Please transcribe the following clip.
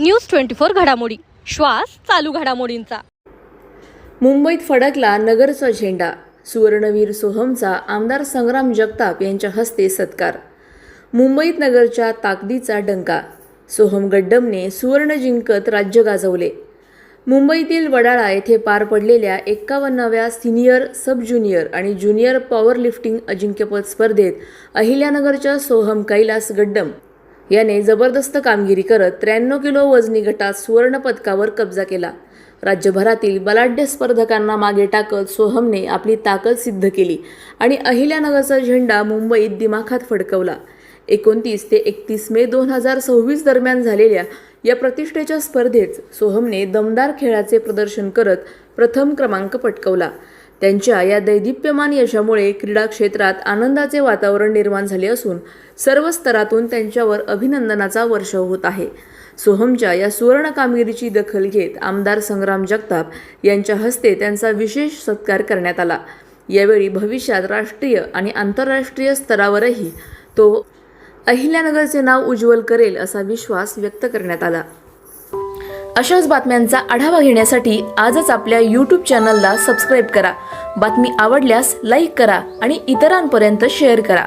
News 24 घडामोडी, श्वास चालू घडामोडींचा। मुंबईत फडकला नगरचा झेंडा। सुवर्णवीर सोहमचा आमदार संग्राम जगताप यांच्या हस्ते सत्कार। मुंबईत नगरच्या ताकदीचा डंका। सोहम गड्डमने सुवर्ण जिंकत राज्य गाजवले। मुंबईतील वडाळा येथे पार पडलेल्या 51व्या सिनियर, सब ज्युनियर आणि ज्युनियर पॉवर लिफ्टिंग अजिंक्यपद स्पर्धेत अहिल्यानगरच्या सोहम कैलास गड्डम याने जबरदस्त कामगिरी करत 93 किलो वजनी गटात सुवर्ण पदकावर कब्जा केला। राज्यभरातील बलाढ्य स्पर्धकांना मागे टाकत सोहमने आपली ताकद सिद्ध केली आणि अहिल्यानगरचा झेंडा मुंबईत दिमाखात फडकवला। 29 ते 31 मे 2026 दरम्यान झालेल्या या प्रतिष्ठेच्या स्पर्धेत सोहमने दमदार खेळाचे प्रदर्शन करत प्रथम क्रमांक पटकावला। त्यांच्या या दैदिप्यमान यशामुळे क्रीडा क्षेत्रात आनंदाचे वातावरण निर्माण झाले असून सर्व स्तरातून त्यांच्यावर अभिनंदनाचा वर्षाव होत आहे। सोहमच्या या सुवर्ण कामगिरीची दखल घेत आमदार संग्राम जगताप यांच्या हस्ते त्यांचा विशेष सत्कार करण्यात आला। यावेळी भविष्यात राष्ट्रीय आणि आंतरराष्ट्रीय स्तरावरही तो अहिल्यानगरचे नाव उज्ज्वल करेल असा विश्वास व्यक्त करण्यात आला। अशाच बातम्यांचा आढावा घेण्यासाठी आजच आपल्या YouTube चॅनलला सबस्क्राईब करा। बातमी आवडल्यास लाईक करा आणि इतरांपर्यंत शेअर करा।